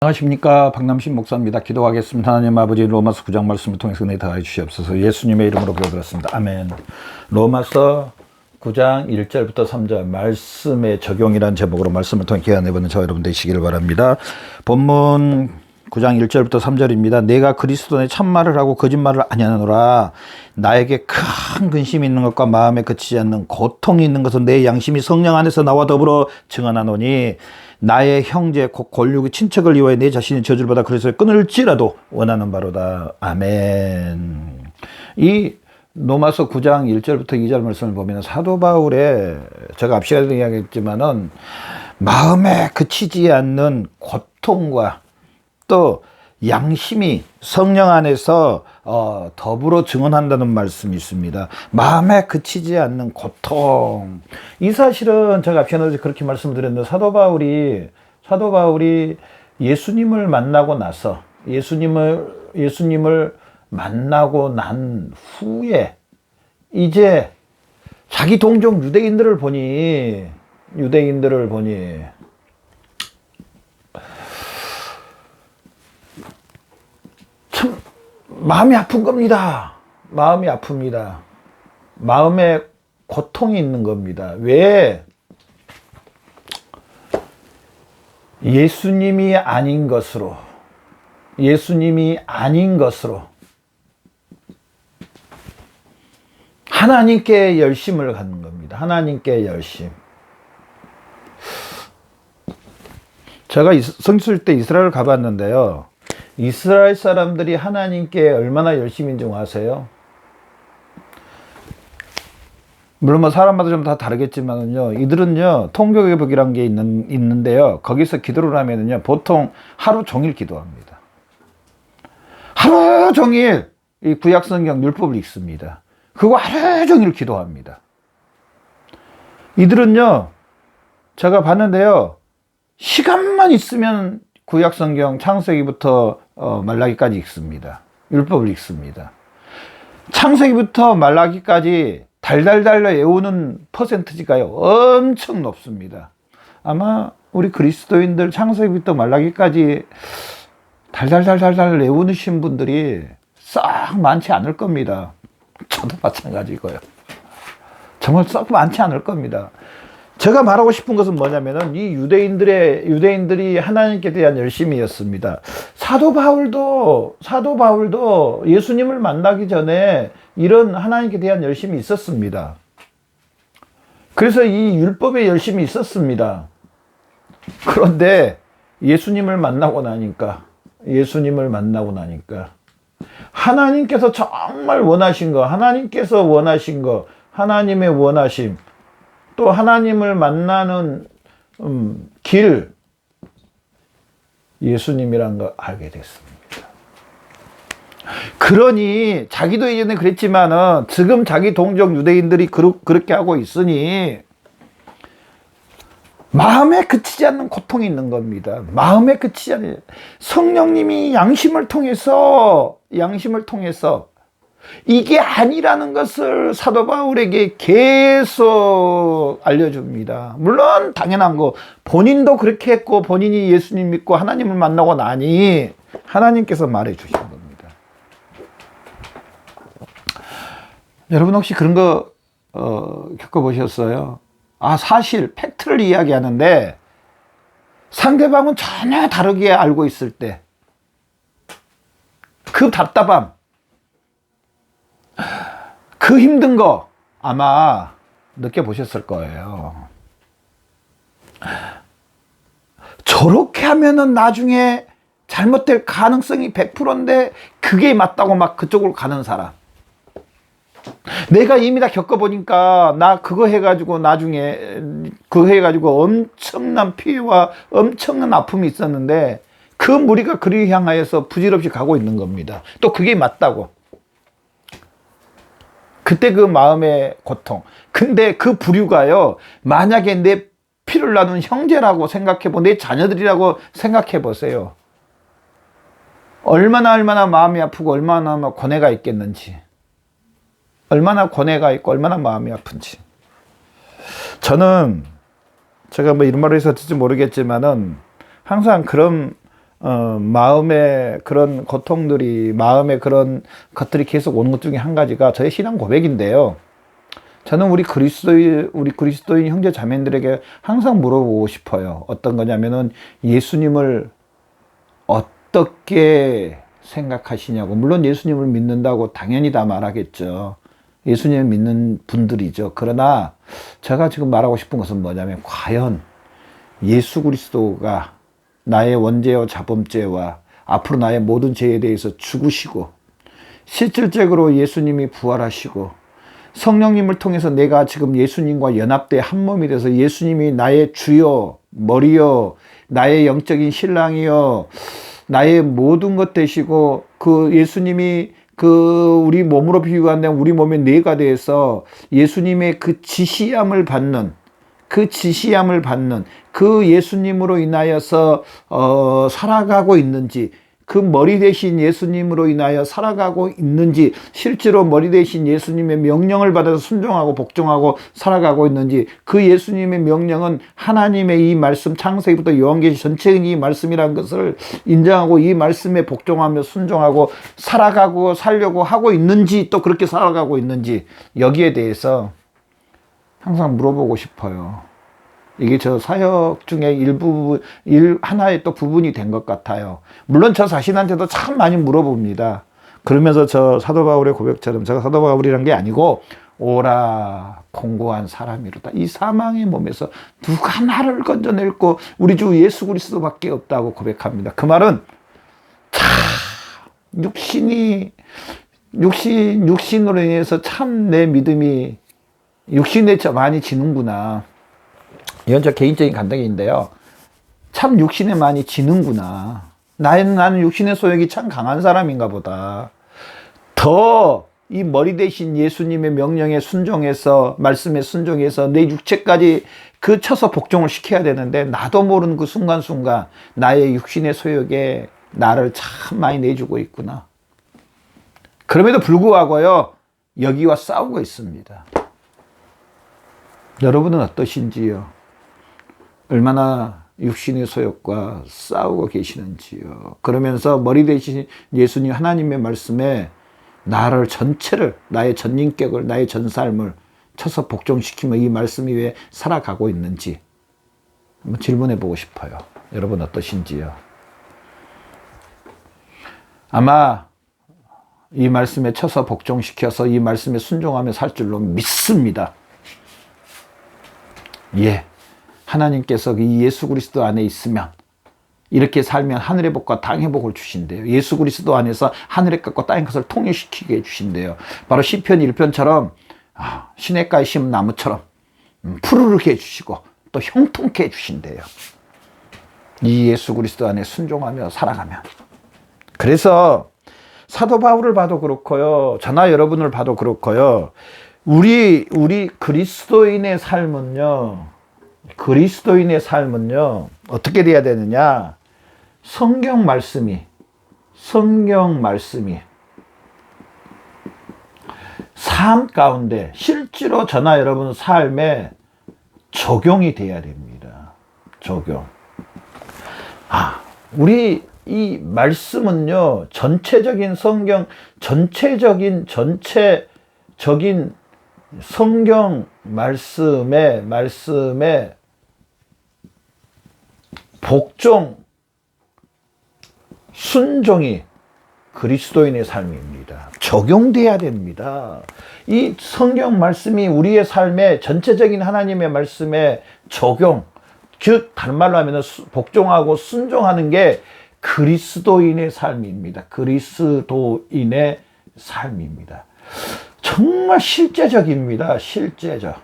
안녕하십니까, 박남신 목사입니다. 기도하겠습니다. 하나님 아버지, 로마서 9장 말씀을 통해서 은혜 더하여 주시옵소서. 예수님의 이름으로 기도드렸습니다. 아멘. 로마서 9장 1절부터 3절 말씀의 적용이란 제목으로 말씀을 통해 기도해보는 저와 여러분 되시기를 바랍니다. 본문 9장 1절부터 3절입니다. 내가 그리스도의 참말을 하고 거짓말을 아니하노라. 나에게 큰 근심이 있는 것과 마음에 그치지 않는 고통이 있는 것은 내 양심이 성령 안에서 나와 더불어 증언하노니 나의 형제 곧 권력의 친척을 위하여 내 자신의 저주를 받아 그래서 끊을지라도 원하는 바로다. 아멘. 이 로마서 9장 1절부터 2절 말씀을 보면 사도 바울의, 제가 앞 시간에도 이야기했지만은 마음에 그치지 않는 고통과 또 양심이 성령 안에서 더불어 증언한다는 말씀이 있습니다. 마음에 그치지 않는 고통. 이 사실은 제가 앞전에 그렇게 말씀드렸는데 사도 바울이 예수님을 만나고 나서 예수님을 만나고 난 후에 이제 자기 동족 유대인들을 보니 참 마음이 아픈 겁니다. 마음이 아픕니다. 마음에 고통이 있는 겁니다. 왜? 예수님이 아닌 것으로 하나님께 열심을 갖는 겁니다. 하나님께 열심. 제가 성수일 때 이스라엘을 가봤는데요. 이스라엘 사람들이 하나님께 얼마나 열심인지 아세요? 물론 뭐 사람마다 좀 다 다르겠지만은요, 이들은요, 통곡의복이라는 게 있는데요, 거기서 기도를 하면은요, 보통 하루 종일 기도합니다. 하루 종일 이 구약성경 율법을 읽습니다. 그거 하루 종일 기도합니다. 이들은요, 제가 봤는데요, 시간만 있으면 구약성경 창세기부터 말라기까지 읽습니다. 율법을 읽습니다. 창세기부터 말라기까지 달달달 외우는 퍼센트지가요 엄청 높습니다. 아마 우리 그리스도인들 창세기부터 말라기까지 달달달달달 외우신 분들이 싹 많지 않을 겁니다. 저도 마찬가지고요. 정말 썩 많지 않을 겁니다. 제가 말하고 싶은 것은 뭐냐면은 이 유대인들이 하나님께 대한 열심이었습니다. 사도 바울도 예수님을 만나기 전에 이런 하나님께 대한 열심이 있었습니다. 그래서 이 율법에 열심이 있었습니다. 그런데 예수님을 만나고 나니까 하나님께서 정말 원하신 거, 하나님의 원하심, 또 하나님을 만나는 길, 예수님이란 걸 알게 됐습니다. 그러니 자기도 예전에 그랬지만은 지금 자기 동족 유대인들이 그렇게 하고 있으니 마음에 그치지 않는 고통이 있는 겁니다. 마음에 그치지 않는, 성령님이 양심을 통해서 이게 아니라는 것을 사도 바울에게 계속 알려줍니다. 물론 당연한 거, 본인도 그렇게 했고 본인이 예수님 믿고 하나님을 만나고 나니 하나님께서 말해 주신 겁니다. 여러분 혹시 그런 거 겪어보셨어요? 사실 팩트를 이야기하는데 상대방은 전혀 다르게 알고 있을 때 그 답답함, 그 힘든 거 아마 느껴보셨을 거예요. 저렇게 하면은 나중에 잘못될 가능성이 100%인데 그게 맞다고 막 그쪽으로 가는 사람. 내가 이미 다 겪어보니까 나 그거 해가지고 나중에 엄청난 피해와 엄청난 아픔이 있었는데 그 무리가 그를 향하여서 부질없이 가고 있는 겁니다. 또 그게 맞다고. 그때 그 마음의 고통. 근데 그 부류가요, 만약에 내 피를 나눈 형제라고 생각해보, 내 자녀들이라고 생각해보세요. 얼마나 마음이 아프고 얼마나 고뇌가 있겠는지. 얼마나 고뇌가 있고 얼마나 마음이 아픈지. 저는 제가 뭐 이런 말을 해서 듣지 모르겠지만은 항상 그런 마음의 그런 고통들이, 마음의 그런 것들이 계속 오는 것 중에 한 가지가 저의 신앙 고백인데요. 저는 우리 그리스도인 형제 자매들에게 항상 물어보고 싶어요. 어떤 거냐면은 예수님을 어떻게 생각하시냐고. 물론 예수님을 믿는다고 당연히 다 말하겠죠. 예수님을 믿는 분들이죠. 그러나 제가 지금 말하고 싶은 것은 뭐냐면, 과연 예수 그리스도가 나의 원죄와 자범죄와 앞으로 나의 모든 죄에 대해서 죽으시고, 실질적으로 예수님이 부활하시고, 성령님을 통해서 내가 지금 예수님과 연합돼 한 몸이 돼서 예수님이 나의 주요, 머리요, 나의 영적인 신랑이요, 나의 모든 것 되시고, 그 예수님이 우리 몸으로 비유한 우리 몸의 뇌가 돼서 예수님의 그 지시함을 받는, 그 예수님으로 인하여서 살아가고 있는지, 그 머리 대신 예수님으로 인하여 살아가고 있는지, 실제로 머리 대신 예수님의 명령을 받아서 순종하고 복종하고 살아가고 있는지, 그 예수님의 명령은 하나님의 이 말씀, 창세기부터 요한계시 전체인 이 말씀이라는 것을 인정하고 이 말씀에 복종하며 순종하고 살아가고 살려고 하고 있는지, 또 그렇게 살아가고 있는지, 여기에 대해서 항상 물어보고 싶어요. 이게 저 사역 중에 하나의 또 부분이 된 것 같아요. 물론 저 자신한테도 참 많이 물어봅니다. 그러면서 저 사도 바울의 고백처럼, 제가 사도 바울이란 게 아니고 오라 공고한 사람이로다. 이 사망의 몸에서 누가 나를 건져낼고 우리 주 예수 그리스도밖에 없다고 고백합니다. 그 말은 육신으로 인해서 참 내 믿음이 육신에 많이 지는구나. 이건 저 개인적인 감정인데요. 참 육신에 많이 지는구나. 나는 육신의 소욕이 참 강한 사람인가 보다. 더 이 머리 대신 예수님의 명령에 순종해서, 말씀에 순종해서 내 육체까지 그 쳐서 복종을 시켜야 되는데, 나도 모르는 그 순간순간 나의 육신의 소욕에 나를 참 많이 내주고 있구나. 그럼에도 불구하고요, 여기와 싸우고 있습니다. 여러분은 어떠신지요? 얼마나 육신의 소욕과 싸우고 계시는지요. 그러면서 머리 대신 예수님 하나님의 말씀에 나를 전체를, 나의 전 인격을, 나의 전 삶을 쳐서 복종시키며 이 말씀 위에 살아가고 있는지 한번 질문해 보고 싶어요. 여러분 어떠신지요? 아마 이 말씀에 쳐서 복종시켜서 이 말씀에 순종하며 살 줄로 믿습니다. 예. 하나님께서 이 예수 그리스도 안에 있으면, 이렇게 살면 하늘의 복과 땅의 복을 주신대요. 예수 그리스도 안에서 하늘의 것과 땅의 것을 통일시키게 해주신대요. 바로 시편 1편처럼 시냇가에 심은 나무처럼 푸르르게 해주시고 또 형통케 해주신대요. 이 예수 그리스도 안에 순종하며 살아가면. 그래서 사도 바울을 봐도 그렇고요, 저나 여러분을 봐도 그렇고요, 우리 그리스도인의 삶은요, 어떻게 돼야 되느냐? 성경 말씀이 삶 가운데 실제로 저나 여러분 삶에 적용이 돼야 됩니다. 적용. 우리 이 말씀은요, 전체적인 성경 말씀에 복종, 순종이 그리스도인의 삶입니다. 적용돼야 됩니다. 이 성경 말씀이 우리의 삶에, 전체적인 하나님의 말씀에 적용, 즉 다른 말로 하면 복종하고 순종하는 게 그리스도인의 삶입니다. 그리스도인의 삶입니다. 정말 실제적입니다. 실제적.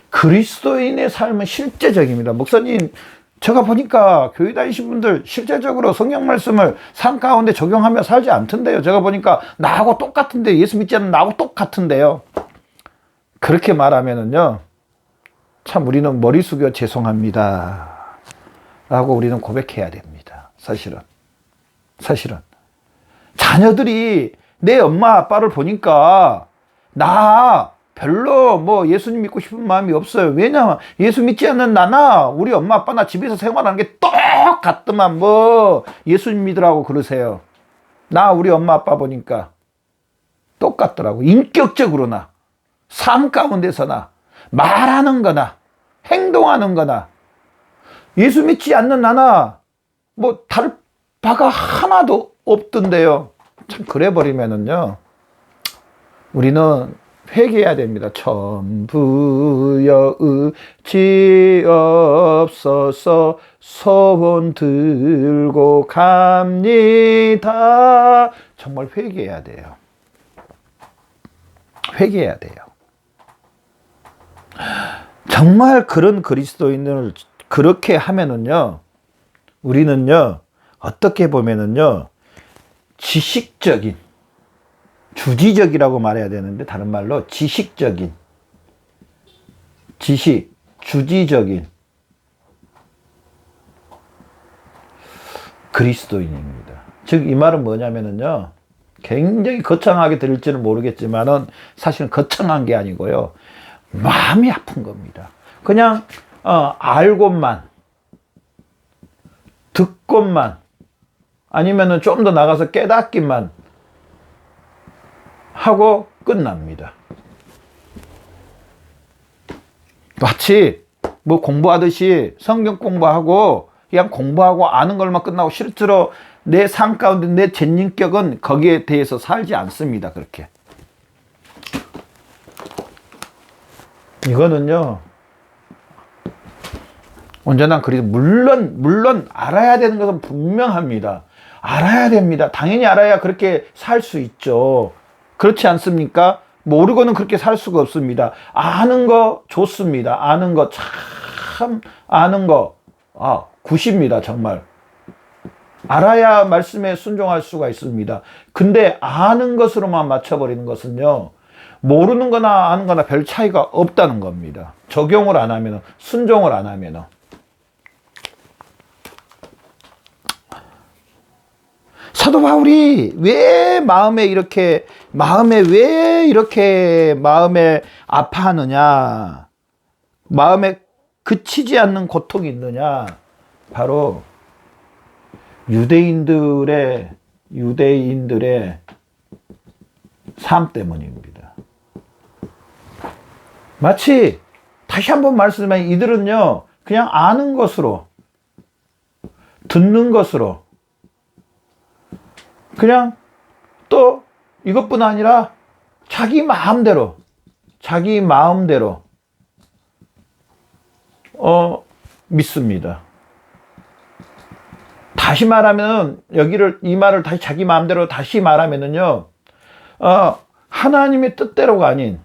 그리스도인의 삶은 실제적입니다. 목사님, 제가 보니까 교회 다니신 분들 실제적으로 성경 말씀을 삶 가운데 적용하며 살지 않던데요. 제가 보니까 나하고 똑같은데, 예수 믿지 않는 나하고 똑같은데요. 그렇게 말하면은요, 참 우리는 머리 숙여 죄송합니다 라고 우리는 고백해야 됩니다. 사실은 자녀들이 내 엄마 아빠를 보니까 나 별로 뭐 예수님 믿고 싶은 마음이 없어요. 왜냐하면 예수 믿지 않는 나나 우리 엄마 아빠나 집에서 생활하는 게 똑같더만 뭐 예수님 믿으라고 그러세요. 나 우리 엄마 아빠 보니까 똑같더라고. 인격적으로나 삶 가운데서나 말하는 거나 행동하는 거나 예수 믿지 않는 나나 뭐 다를 바가 하나도 없던데요. 참 그래 버리면은요 우리는 회개해야 됩니다. 천부여 의지 없어서 소원 들고 갑니다. 정말 회개해야 돼요. 회개해야 돼요. 정말 그런 그리스도인을 그렇게 하면은요 우리는요 어떻게 보면은요 지식적인 주지적이라고 말해야 되는데 다른 말로 지식적인 지식 주지적인 그리스도인입니다. 즉 이 말은 뭐냐면은요 굉장히 거창하게 들릴지는 모르겠지만은 사실은 거창한 게 아니고요 마음이 아픈 겁니다. 그냥 알고만 듣고만 아니면은 좀 더 나가서 깨닫기만 하고 끝납니다. 마치 뭐 공부하듯이 성경 공부하고 그냥 공부하고 아는 걸만 끝나고 실제로 내 삶 가운데 내 전인격은 거기에 대해서 살지 않습니다. 그렇게. 이거는요 언제나 그래도 물론 알아야 되는 것은 분명합니다. 알아야 됩니다. 당연히 알아야 그렇게 살 수 있죠. 그렇지 않습니까? 모르고는 그렇게 살 수가 없습니다. 아는 거 좋습니다. 아는 거 참 아는 거 굿입니다. 정말. 알아야 말씀에 순종할 수가 있습니다. 근데 아는 것으로만 맞춰버리는 것은요. 모르는 거나 아는 거나 별 차이가 없다는 겁니다. 적용을 안 하면, 순종을 안 하면. 사도 바울이 왜 마음에 아파하느냐? 마음에 그치지 않는 고통이 있느냐? 바로 유대인들의 삶 때문입니다. 마치 다시 한번 말씀드리면 이들은요 그냥 아는 것으로 듣는 것으로 그냥 또 이것뿐 아니라 자기 마음대로 믿습니다. 다시 말하면 이 말을 다시 자기 마음대로 다시 말하면은요 하나님의 뜻대로가 아닌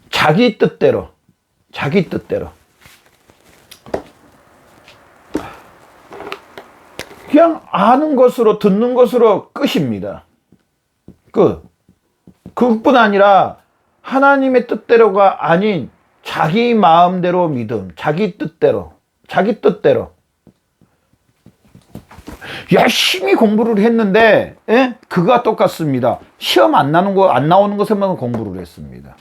자기 뜻대로 그냥 아는 것으로 듣는 것으로 끝입니다. 그것뿐 아니라 하나님의 뜻대로가 아닌 자기 마음대로 믿음, 자기 뜻대로 열심히 공부를 했는데 그거와 똑같습니다. 시험 안 나오는 것에만 공부를 했습니다.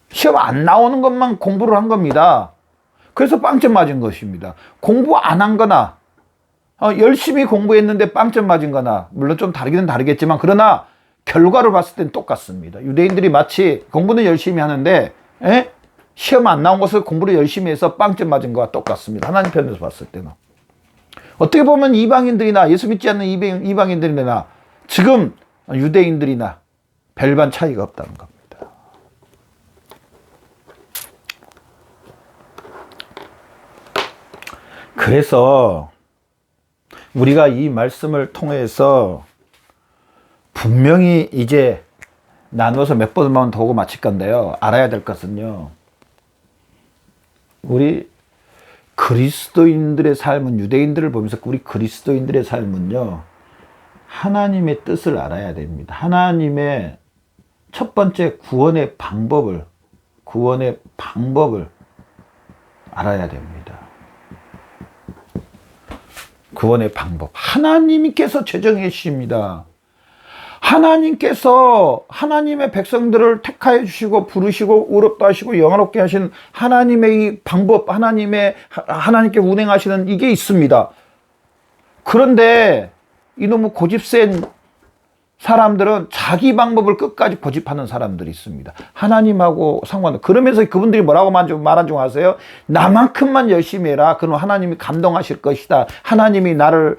시험 안 나오는 것만 공부를 한 겁니다. 그래서 빵점 맞은 것입니다. 공부 안 한 거나 열심히 공부했는데 빵점 맞은 거나 물론 좀 다르기는 다르겠지만 그러나 결과를 봤을 땐 똑같습니다. 유대인들이 마치 공부는 열심히 하는데 시험 안 나온 것을 공부를 열심히 해서 빵점 맞은 거와 똑같습니다. 하나님 편에서 봤을 때는. 어떻게 보면 이방인들이나 예수 믿지 않는 이방인들이나 지금 유대인들이나 별반 차이가 없다는 겁니다. 그래서 우리가 이 말씀을 통해서 분명히 이제 나누어서 몇 번만 더 오고 마칠 건데요. 알아야 될 것은요. 우리 그리스도인들의 삶은 유대인들을 보면서 우리 그리스도인들의 삶은요. 하나님의 뜻을 알아야 됩니다. 하나님의 첫 번째 구원의 방법을 알아야 됩니다. 구원의 방법. 하나님께서 제정해 주십니다. 하나님께서 하나님의 백성들을 택하여 주시고 부르시고 의롭다 하시고 영화롭게 하신 하나님의 이 방법, 하나님께 운행하시는 이게 있습니다. 그런데 이놈의 고집센 사람들은 자기 방법을 끝까지 고집하는 사람들이 있습니다. 하나님하고 상관없이. 그러면서 그분들이 뭐라고 말한 줄 아세요? 나만큼만 열심히 해라. 그럼 하나님이 감동하실 것이다. 하나님이 나를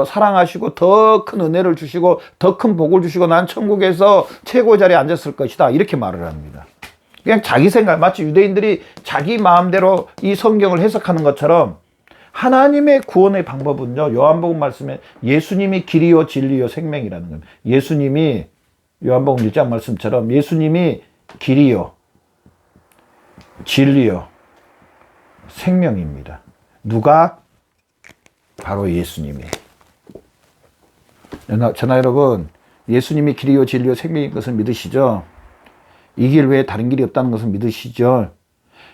사랑하시고 더 큰 은혜를 주시고 더 큰 복을 주시고 난 천국에서 최고의 자리에 앉았을 것이다. 이렇게 말을 합니다. 그냥 자기 생각, 마치 유대인들이 자기 마음대로 이 성경을 해석하는 것처럼 하나님의 구원의 방법은요, 요한복음 말씀에 예수님이 길이요 진리요 생명이라는 겁니다. 예수님이 요한복음 1장 말씀처럼 예수님이 길이요 진리요 생명입니다. 누가? 바로 예수님이. 저나 여러분, 예수님이 길이요 진리요 생명인 것을 믿으시죠? 이 길 외에 다른 길이 없다는 것을 믿으시죠?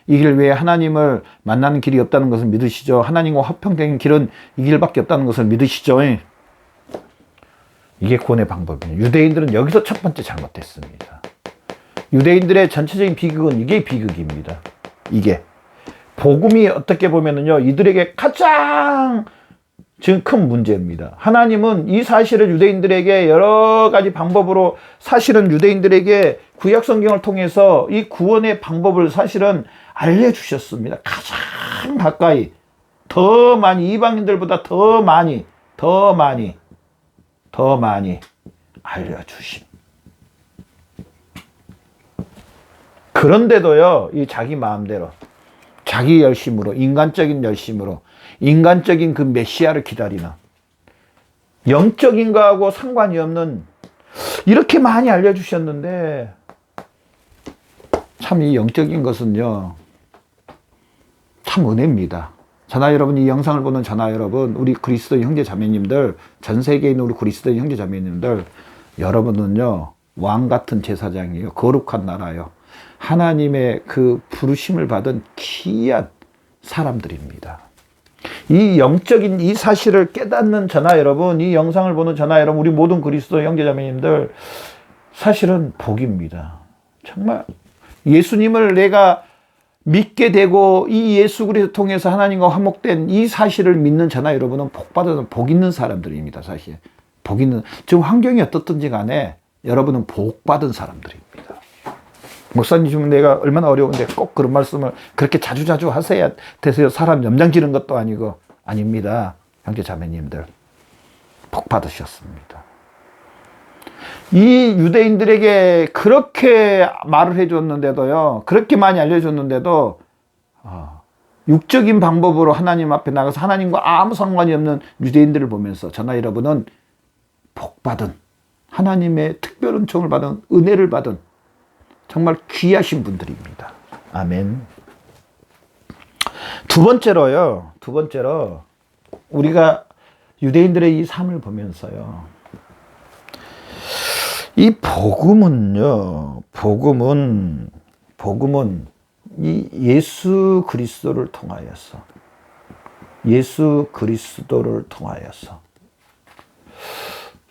이 길 외에 하나님을 만나는 길이 없다는 것을 믿으시죠? 하나님과 화평된 길은 이 길밖에 없다는 것을 믿으시죠? 이게 구원의 방법이에요. 유대인들은 여기서 첫 번째 잘못했습니다. 유대인들의 전체적인 비극은 이게 비극입니다. 이게 복음이 어떻게 보면은요, 이들에게 가장 지금 큰 문제입니다. 하나님은 이 사실을 유대인들에게 여러 가지 방법으로 사실은 유대인들에게 구약 성경을 통해서 이 구원의 방법을 사실은 알려주셨습니다. 가장 가까이, 더 많이, 이방인들보다 더 많이 알려주심. 그런데도요, 이 자기 마음대로, 자기 열심으로, 인간적인 열심으로, 인간적인 그 메시아를 기다리는, 영적인 거하고 상관이 없는, 이렇게 많이 알려주셨는데, 참 이 영적인 것은요, 참 은혜입니다. 저나 여러분, 이 영상을 보는 저나 여러분, 우리 그리스도 형제 자매님들, 전 세계에 있는 우리 그리스도 형제 자매님들, 여러분은요, 왕 같은 제사장이에요. 거룩한 나라요. 하나님의 그 부르심을 받은 귀한 사람들입니다. 이 영적인 이 사실을 깨닫는 저나 여러분, 이 영상을 보는 저나 여러분, 우리 모든 그리스도 형제 자매님들, 사실은 복입니다. 정말 예수님을 내가 믿게 되고 이 예수 그리스도 통해서 하나님과 화목된 이 사실을 믿는 저나 여러분은 복 있는 사람들입니다. 사실 복 있는, 지금 환경이 어떻든지 간에 여러분은 복 받은 사람들입니다. 목사님, 내가 얼마나 어려운데 꼭 그런 말씀을 그렇게 자주 하셔야 되세요? 사람 염장지는 것도 아니고. 아닙니다. 형제 자매님들, 복 받으셨습니다. 이 유대인들에게 그렇게 말을 해줬는데도요, 그렇게 많이 알려줬는데도 육적인 방법으로 하나님 앞에 나가서 하나님과 아무 상관이 없는 유대인들을 보면서 저나 여러분은 복받은, 하나님의 특별 은총을 받은, 은혜를 받은 정말 귀하신 분들입니다. 아멘. 두 번째로 우리가 유대인들의 이 삶을 보면서요, 이 복음은 이 예수 그리스도를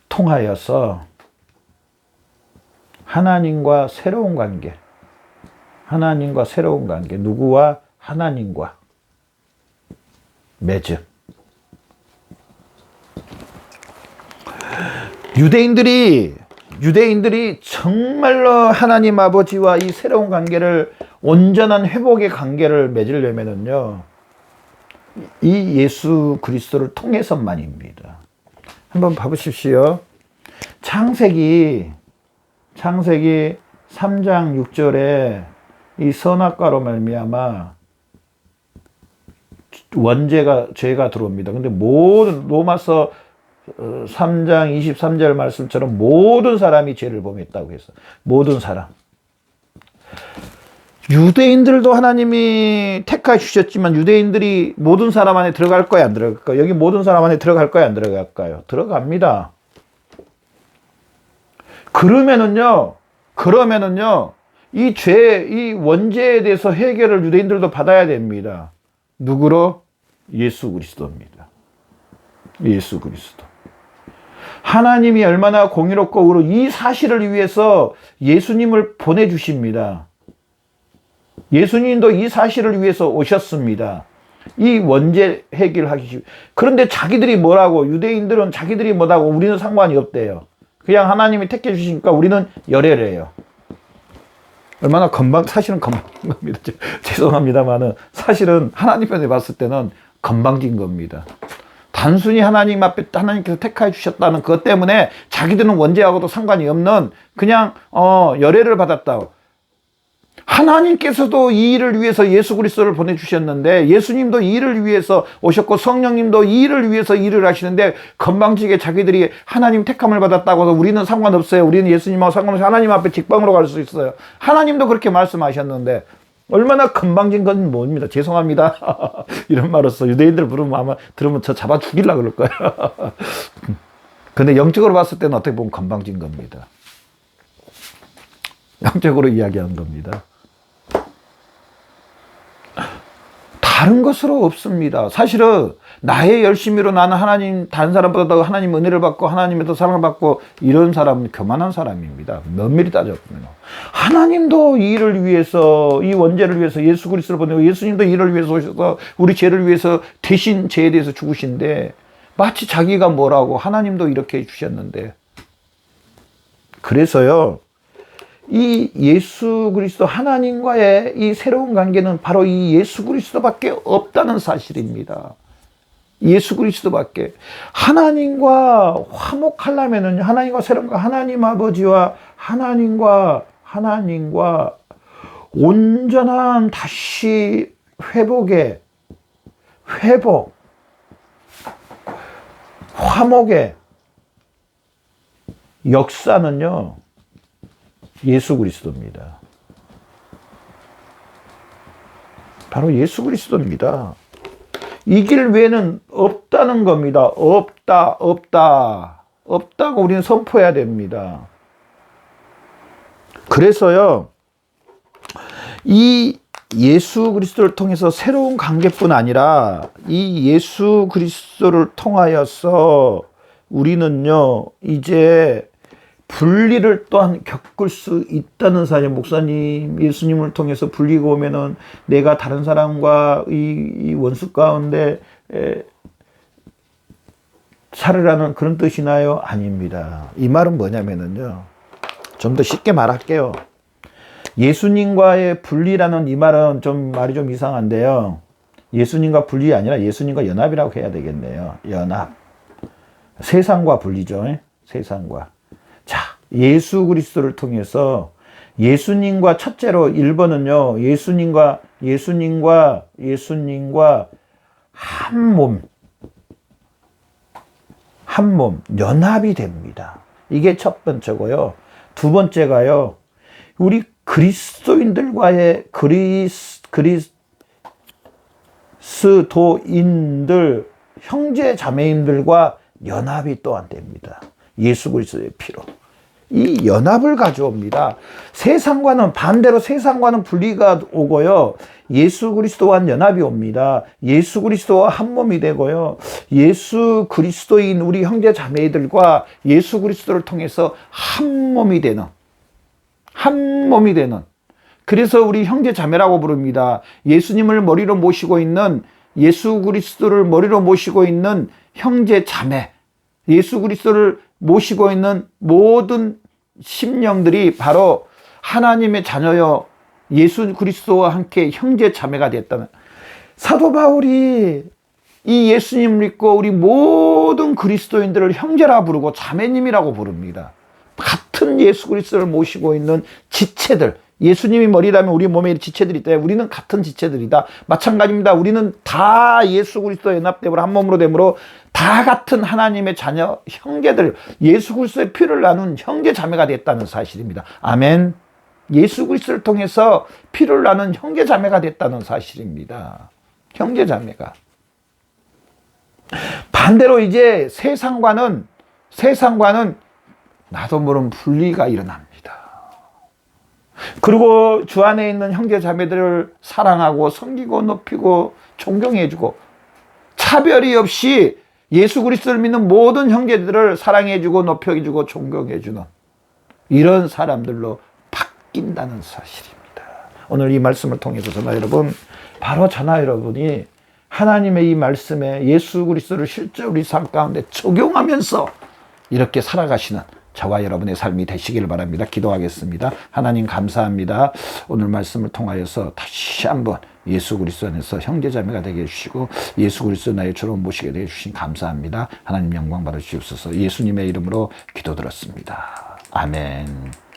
통하여서 하나님과 새로운 관계, 누구와? 하나님과 맺음. 유대인들이 정말로 하나님 아버지와 이 새로운 관계를, 온전한 회복의 관계를 맺으려면은요, 이 예수 그리스도를 통해서만입니다. 한번 봐보십시오. 창세기 3장 6절에 이 선악과로 말미암아 죄가 들어옵니다. 근데 모든, 로마서 3장 23절 말씀처럼 모든 사람이 죄를 범했다고 해서, 모든 사람. 유대인들도 하나님이 택하여 주셨지만 유대인들이 모든 사람 안에 들어갈 거야, 안 들어갈까요? 여기 모든 사람 안에 들어갈 거야, 안 들어갈까요? 들어갑니다. 그러면은요, 이 원죄에 대해서 해결을 유대인들도 받아야 됩니다. 누구로? 예수 그리스도입니다. 예수 그리스도. 하나님이 얼마나 공의롭고 이 사실을 위해서 예수님을 보내주십니다. 예수님도 이 사실을 위해서 오셨습니다. 이 원죄 해결하기. 그런데 자기들이 뭐라고, 유대인들은 자기들이 뭐라고, 우리는 상관이 없대요. 그냥 하나님이 택해 주시니까 우리는 열애래요. 얼마나 사실은 건방진 겁니다. 죄송합니다만은 사실은 하나님한테 봤을 때는 건방진 겁니다. 단순히 하나님 앞에 하나님께서 택하여 주셨다는 그것 때문에 자기들은 원죄하고도 상관이 없는 그냥 열애를 받았다. 하나님께서도 이 일을 위해서 예수 그리스도를 보내주셨는데, 예수님도 이 일을 위해서 오셨고 성령님도 이 일을 위해서 일을 하시는데, 건방지게 자기들이 하나님 택함을 받았다고 해서 우리는 상관없어요, 우리는 예수님하고 상관없이 하나님 앞에 직방으로 갈 수 있어요. 하나님도 그렇게 말씀하셨는데 얼마나 건방진 건 뭡니다. 죄송합니다. 이런 말로써 유대인들 부르면 아마 들으면 저 잡아 죽이려고 그럴 거예요. 근데 영적으로 봤을 때는 어떻게 보면 건방진 겁니다. 영적으로 이야기하는 겁니다. 다른 것으로 없습니다. 사실은 나의 열심히로 나는 하나님, 다른 사람보다 더 하나님 은혜를 받고 하나님의 더 사랑을 받고 이런 사람은 교만한 사람입니다. 면밀히 따져보면 하나님도 이 일을 위해서, 이 원죄를 위해서 예수 그리스도를 보내고, 예수님도 이 일을 위해서 오셔서 우리 죄를 위해서 대신 죄에 대해서 죽으신데, 마치 자기가 뭐라고, 하나님도 이렇게 해주셨는데. 그래서요, 이 예수 그리스도, 하나님과의 이 새로운 관계는 바로 이 예수 그리스도밖에 없다는 사실입니다. 예수 그리스도밖에. 하나님과 화목하려면은, 하나님과 새로운, 하나님 아버지와 하나님과 온전한 다시 회복, 화목의 역사는요, 예수 그리스도입니다. 바로 예수 그리스도입니다. 이 길 외에는 없다는 겁니다. 없다고 우리는 선포해야 됩니다. 그래서요, 이 예수 그리스도를 통해서 새로운 관계뿐 아니라 이 예수 그리스도를 통하여서 우리는요, 이제 분리를 또한 겪을 수 있다는 사실. 목사님, 예수님을 통해서 분리가 오면은 내가 다른 사람과 이 원수 가운데 살으라는 그런 뜻이나요? 아닙니다. 이 말은 뭐냐면은요, 좀 더 쉽게 말할게요. 예수님과의 분리라는 이 말은 좀 말이 좀 이상한데요. 예수님과 분리 아니라 예수님과 연합이라고 해야 되겠네요. 연합. 세상과 분리죠. 세상과. 자, 예수 그리스도를 통해서 예수님과 첫째로 1번은요. 예수님과 한 몸, 연합이 됩니다. 이게 첫 번째고요. 두 번째가요, 우리 그리스도인들과의 그리스도인들, 형제 자매인들과 연합이 또한 됩니다. 예수 그리스도의 피로. 이 연합을 가져옵니다. 세상과는 반대로, 세상과는 분리가 오고요, 예수 그리스도와 연합이 옵니다. 예수 그리스도와 한 몸이 되고요, 예수 그리스도인 우리 형제 자매들과 예수 그리스도를 통해서 한 몸이 되는, 그래서 우리 형제 자매라고 부릅니다. 예수님을 머리로 모시고 있는, 예수 그리스도를 머리로 모시고 있는 형제 자매, 예수 그리스도를 모시고 있는 모든 심령들이 바로 하나님의 자녀여 예수 그리스도와 함께 형제 자매가 됐다는. 사도 바울이 이 예수님을 믿고 우리 모든 그리스도인들을 형제라 부르고 자매님이라고 부릅니다. 같은 예수 그리스도를 모시고 있는 지체들, 예수님이 머리라면 우리 몸에 지체들이 있다. 우리는 같은 지체들이다. 마찬가지입니다. 우리는 다 예수 그리스도에 연합되므로 한 몸으로 되므로 다 같은 하나님의 자녀, 형제들, 예수 그리스도의 피를 나눈 형제 자매가 됐다는 사실입니다. 아멘. 예수 그리스도를 통해서 피를 나눈 형제 자매가 됐다는 사실입니다. 형제 자매가. 반대로 이제 세상과는 나도 모르는 분리가 일어납니다. 그리고 주 안에 있는 형제 자매들을 사랑하고 섬기고 높이고 존경해주고 차별이 없이 예수 그리스도를 믿는 모든 형제들을 사랑해주고 높여주고 존경해주는 이런 사람들로 바뀐다는 사실입니다. 오늘 이 말씀을 통해서 저나 여러분, 바로 저나 여러분이 하나님의 이 말씀에 예수 그리스도를 실제 우리 삶 가운데 적용하면서 이렇게 살아가시는 저와 여러분의 삶이 되시길 바랍니다. 기도하겠습니다. 하나님 감사합니다. 오늘 말씀을 통하여서 다시 한번 예수 그리스도 안에서 형제자매가 되게 해주시고 예수 그리스도 나의 주로 모시게 해주신 감사합니다. 하나님 영광 받으시옵소서. 예수님의 이름으로 기도드렸습니다. 아멘.